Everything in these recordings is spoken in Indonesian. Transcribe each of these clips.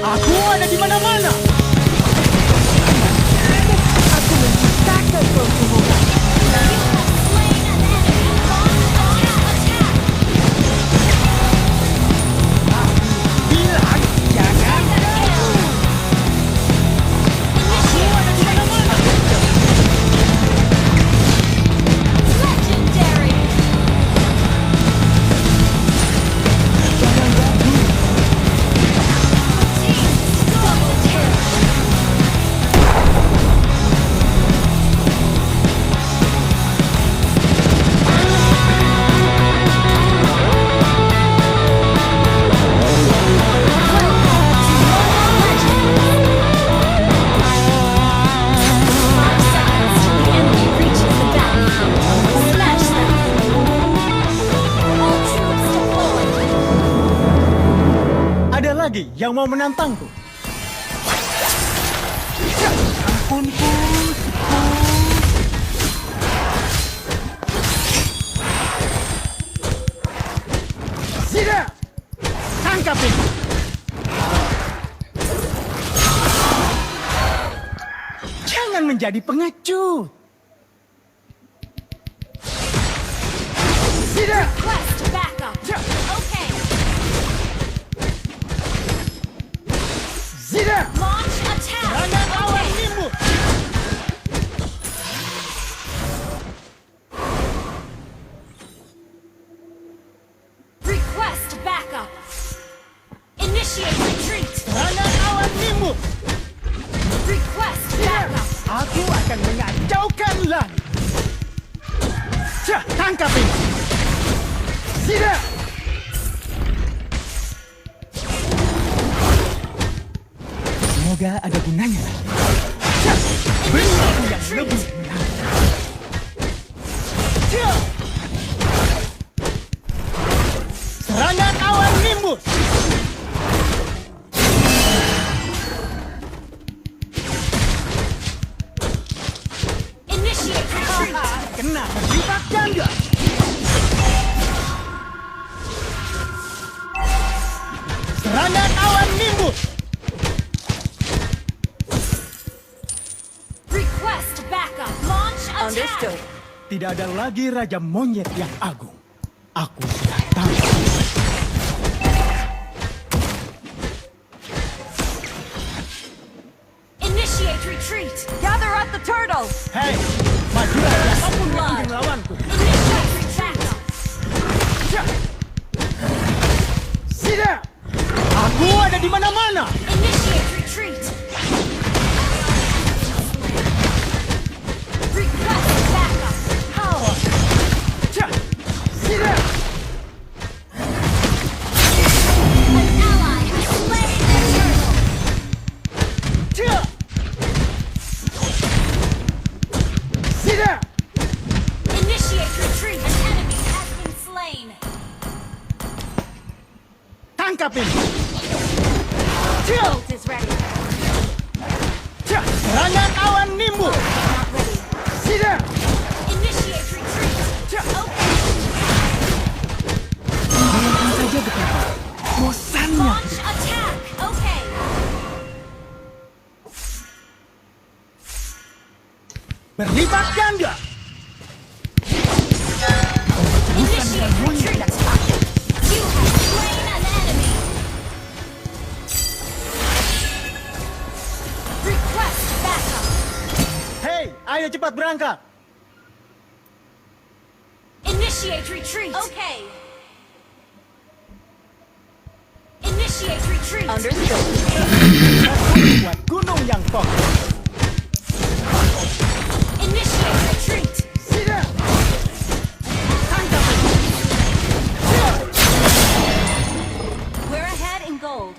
Aku ada di mana-mana. Aku menciptakan pertumbuhan. Bilang jangan. Aku ada di mana-mana. Legendary! Jangan ragu. Double kill! Ada lagi yang mau menantangku. Ampunku. Tidak. Tangkap ini. Jangan menjadi pengecut. Tidak. Request backup! Okay, Tidak. launch attack! Serangan awan Okay, nimbus. request backup! Initiate retreat! Serangan awan nimbus. Request Tidak. backup! Aku akan mengacaukan langit. Tangkap ini. Tidak. Semoga ada gunanya. Beri aku yang lebih menantang. Serangan awan nimbus. Initiate retreat! Kena terlibat ganda. Serangan awan nimbus. Request backup! Launch attack! Understood. Tidak ada lagi Raja Monyet yang agung. Aku sudah tahu. Initiate retreat! Gather up the turtles. Hei, majulah siapapun yang ingin melawanku. Initiate backup! Tidak. Aku ada di mana-mana. Initiate retreat! Request backup! Tidak. An ally has slain their turtle! Tidak. Initiate retreat! An enemy has been slain! Tangkap ini. Ult is ready! Serangan awan nimbus. Not ready! Tidak. Initiate retreat! Okay! Bayangkan saja betapa bosannya. Launch attack! Okay! Berlipat ganda. Initiate retreat! You have slain an enemy! Request backup! Hei, ayo cepat berangkat. Initiate retreat! Okay! Initiate retreat! Understood. Aku membuat gunung yang kokoh. Initiate retreat! Tidak. Tangkap ini. We're ahead in gold.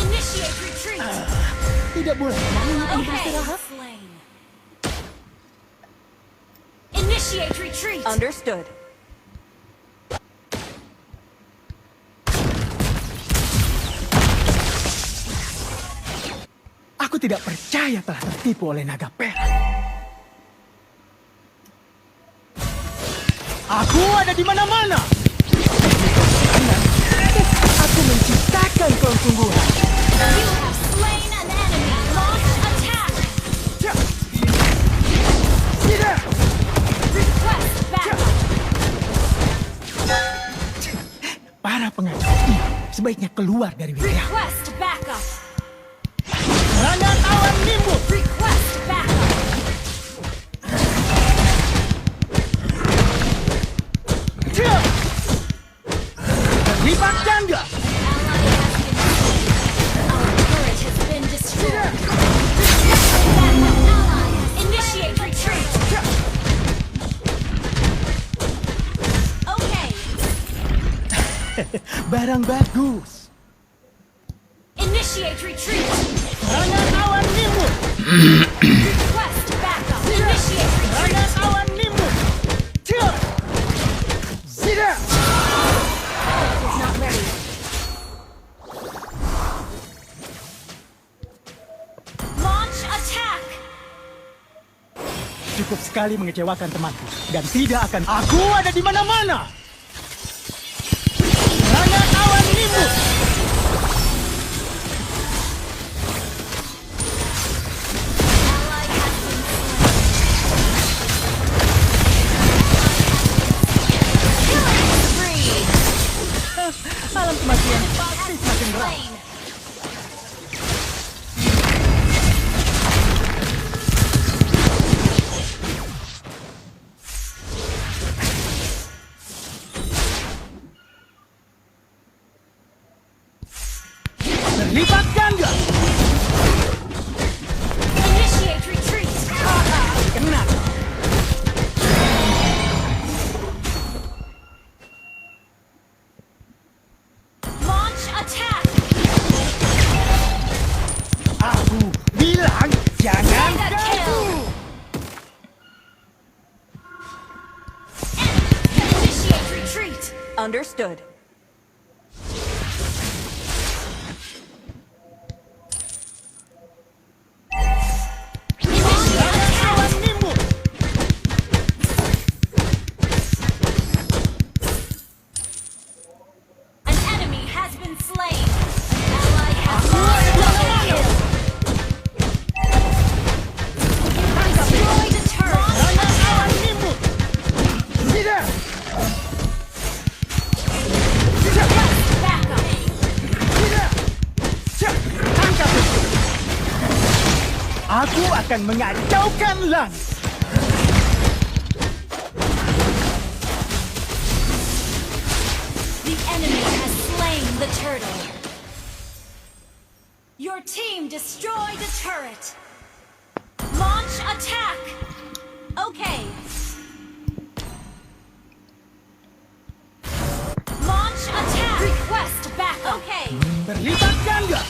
Initiate retreat! Tidak boleh. Okay! Slain. Initiate retreat! Understood. Aku tidak percaya telah tertipu oleh naga perak. Aku ada di mana-mana. Aku menciptakan pertumbuhan. You keluar dari wilayah. Request backup. Serangan awan nimbus. Request backup. Terlibat ganda. Our turret has been destroyed. Backup ally. Initiate retreat. Okay. Barang bagus. Initiate retreat. Serangan awan nimbus. Request backup. Initiate retreat. Serangan awan nimbus. Zida. Is not ready. Launch attack. Cukup sekali mengecewakan temanku dan tidak akan. Aku ada di mana-mana. Serangan awan nimbus. Ally has been slain. Killing spree. Alam kematian pasti semakin berat. Slain. Terlibat ganda. Initiate retreat. Kena. Launch attack. Aku bilang jangan Mega ganggu. kill. Initiate retreat. Understood. Initiate attack. Awan nimbus. An enemy has been slain. An ally has lost double kill. Destroy the turret. Serangan awan nimbus. Zida. Backup. Zida. Tangkap itu. Aku akan mengacaukan langit. The enemy has slain the turtle. Your team destroyed a turret. Launch attack. Okay. Launch attack. Request back. Okay. Terlibat ganda.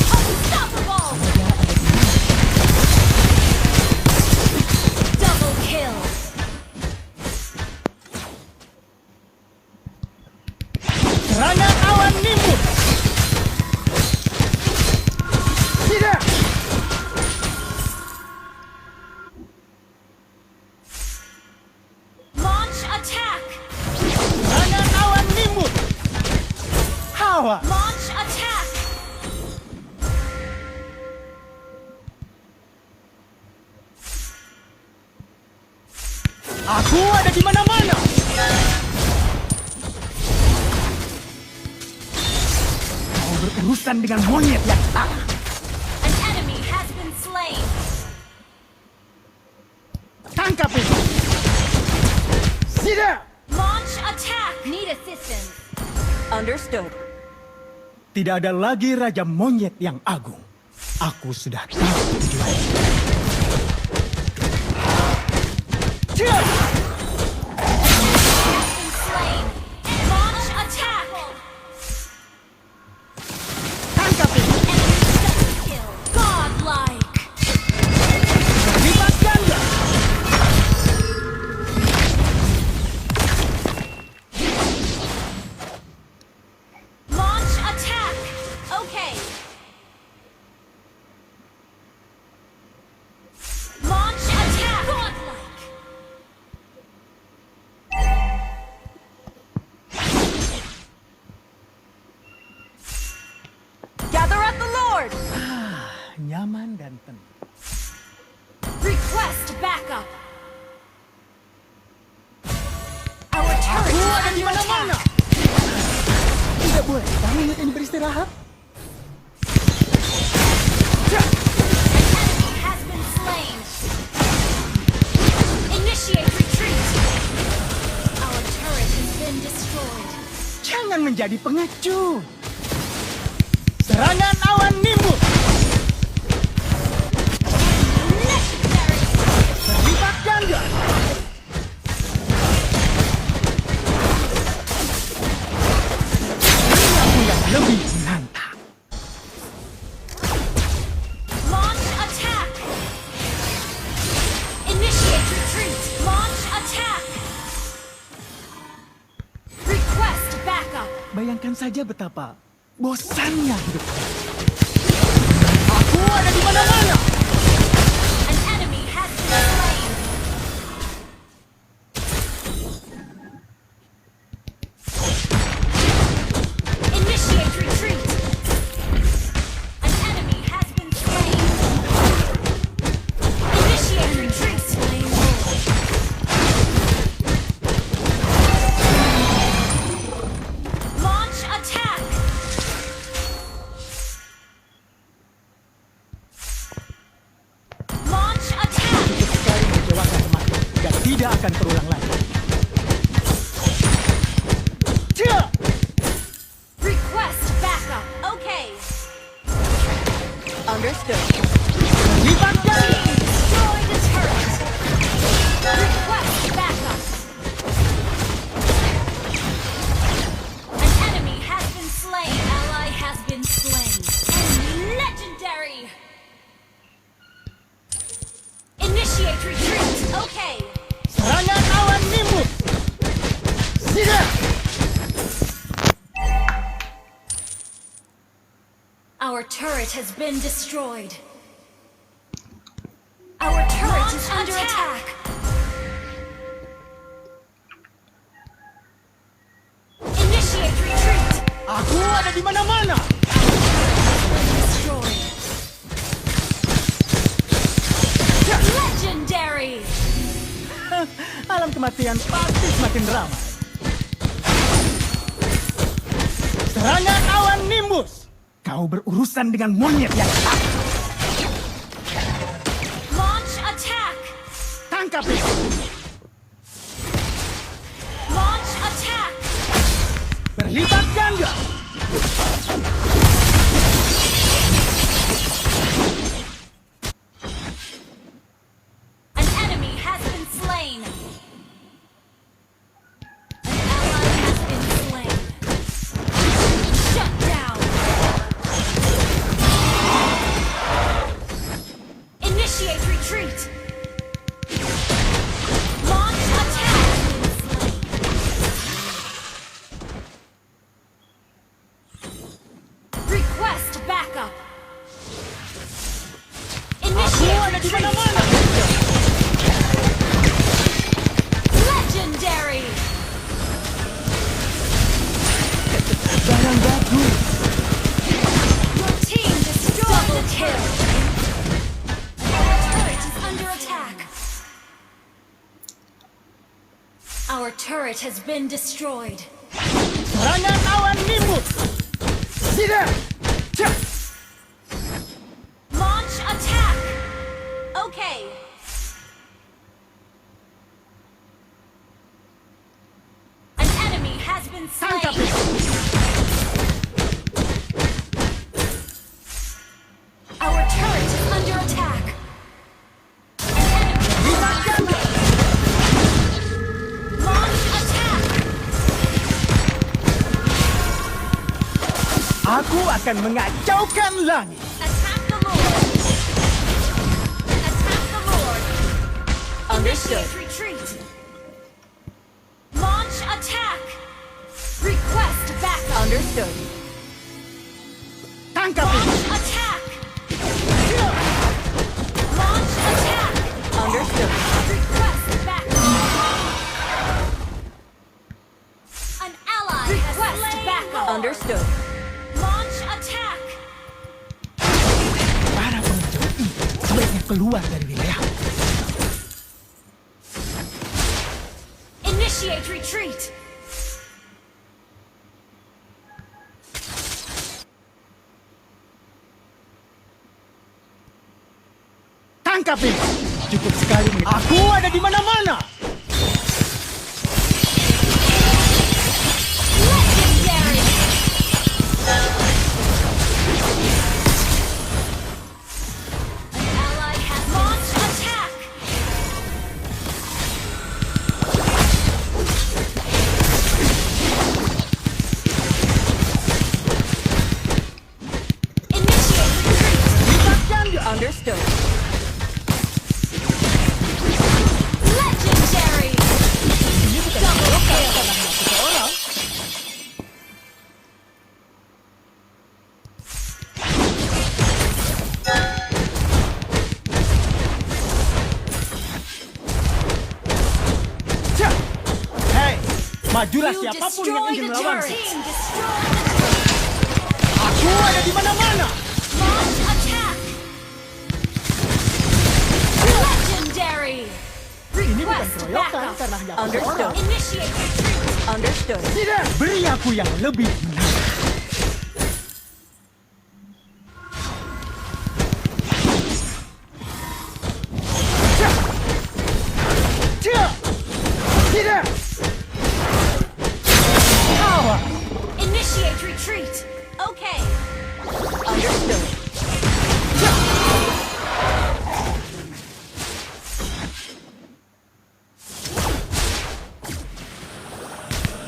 Unstoppable. Double kill. Serangan awan nimbus. Tidak. Launch attack. Serangan awan nimbus. Hawa. Launch attack. Aku ada di mana-mana. Kau berurusan dengan monyet yang salah. An enemy has been slain. Tangkap itu. Tidak. Launch attack. Need assistance. Understood. Tidak ada lagi Raja Monyet yang agung. Aku sudah tahu tujuannya. Cium! Been slain. Launch attack. Tangkap itu. Enemy double kill. Godlike. Terlibat ganda. Launch attack. Okay. Launch attack. Godlike. Gather up the Lord. Nyaman dan tenang. Request backup. Our turret Aku is ada di under mana-mana. attack. Bolehkah monyet ini beristirahat? Has been slain. Initiate retreat. Our turret has been destroyed. Jangan menjadi pengecut. Serangan awan nimbus. Legendary. Berlipat ganda. Aku yang lebih menantang. Launch attack. Initiate retreat. Launch attack. Request backup. Bayangkan saja betapa bosannya hidup. Aku ada di mana-mana. An enemy has been slain. Initiate retreat. An enemy has been slain. Initiate retreat. Launch attack. Launch attack. Cukup sekali mengecewakan temanku dan tidak akan terulang lagi. Cia! Request backup. Okay. Understood. Berlipat ganda. Destroy the turret. Request backup. An enemy has been slain. Ally has been slain. Enemy legendary. Initiate retreat. Okay. Serangan awan nimbus. Siap. Our turret has been destroyed. Our turret is under attack. Initiate retreat. Aku ada di mana-mana. Destroyed. Legendary. Alam kematian pasti semakin ramai. Serangan awan nimbus. Kau berurusan dengan monyet yang takut. Launch attack. Tangkap itu. Launch attack. Berlipat ganda. An enemy has been slain. An ally has been slain. Shut down. Initiate retreat. Launch attack. Request backup. Aku Initiate ada di retreat. mana-mana. Legendary. Barang bagus. Your team destroyed the kill. Our turret is under attack. Our turret has been destroyed. Serangan awan nimbus. Siap. Cia! Launch attack. Okay. An enemy has been Tangkap slain. itu. Our turret is under attack. An enemy. Berlipat ganda. Launch attack. Aku akan mengacaukan langit. Attack the Lord. Attack the Lord. Understood. Initiate retreat. Launch attack. Request backup. Understood. Tangkap itu. Launch attack. Launch attack. Understood. Request backup. An ally has slain. Backup. Understood. Launch attack. Para pengecut ini sebaiknya keluar dari wilayah. Initiate retreat. Tangkap ini. Cukup sekali. Aku ada di mana-mana. Legendary. An ally has launched attack. Initiate retreat. Understood. Legendary. Double kill. Cak. Hei, majulah You siapapun yang destroyed ingin the melawan. turret. Team destroyed the turret. Aku ada di mana-mana. Launch attack. Legendary. Ini bukan Request keroyokan backup. karena hanya aku Understood. seorang. Initiate retreat. Understood. Tidak, beri aku yang lebih menarik. Cak. Cak. Tidak. Awas. Initiate retreat. Okay. Understood.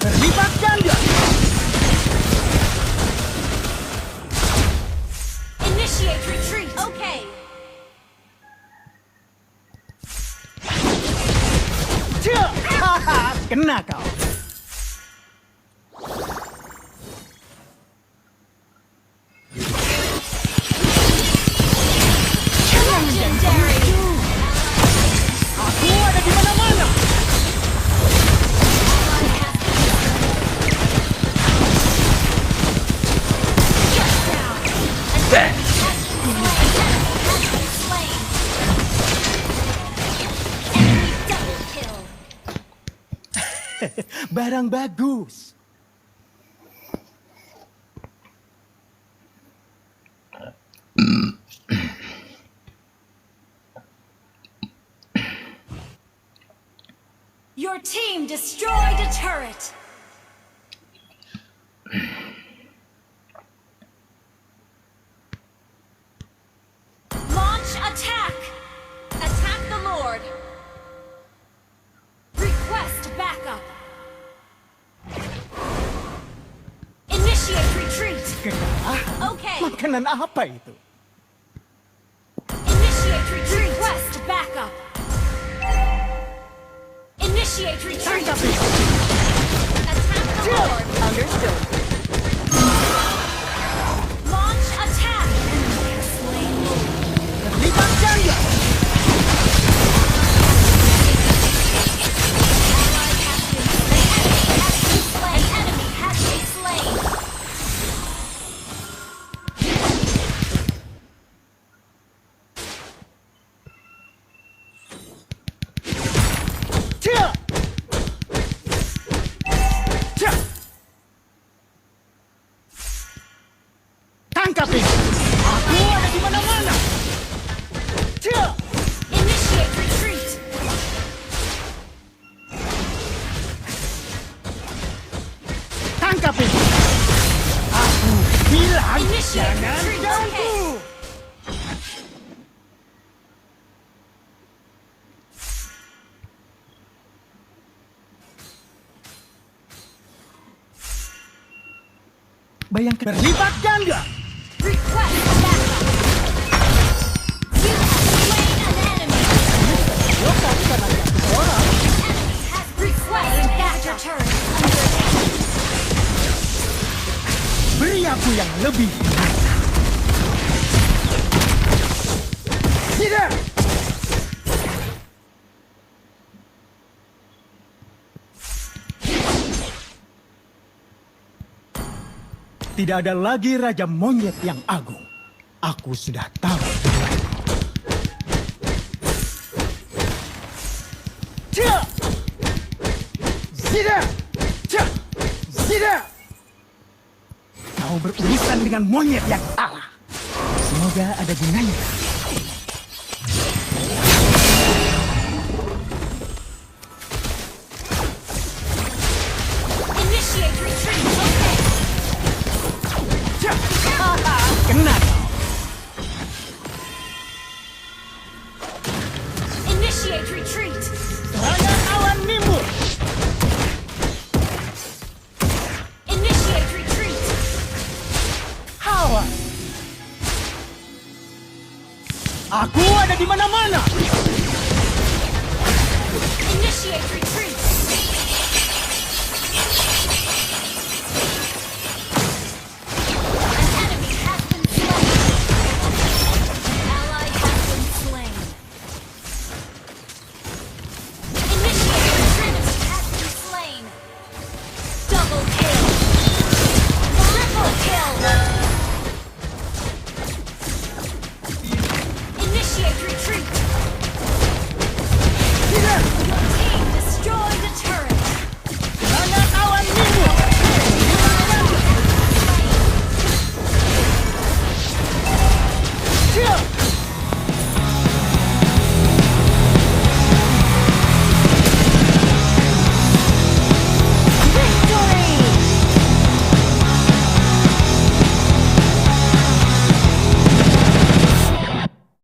Terlibat ganda. Initiate retreat. Okay. Cak. Haha, kena kau. Legendary. Aku ada di mana-mana. Barang bagus. Your team destroyed a turret. Launch attack. Attack the Lord. Request backup. Initiate retreat. Okay. Makanan apa itu? Initiate retreat. Request backup. Initiate retreat. Tangkap ini. Attack the Lord. Understood. Launch attack. Slain Lord. Terlibat ganda. An enemy has been slain. Cak. Cak. Tangkap ini. Aku ada di mana-mana. Cak. Initiate retreat. Tangkap ini. Aku bilang Initiate jangan retreat. ganggu. Bayangkan terlibat ganda. Request backup. You have slain an enemy. Enemy has request backup. Turret under attack. Beri aku yang lebih menarik. Tidak. Tidak ada lagi Raja Monyet yang agung. Aku sudah tahu. Cak! Tidak! Cak! Tidak! Kau berurusan dengan monyet yang salah. Semoga ada gunanya. Aku ada di mana-mana. Initiate retreat.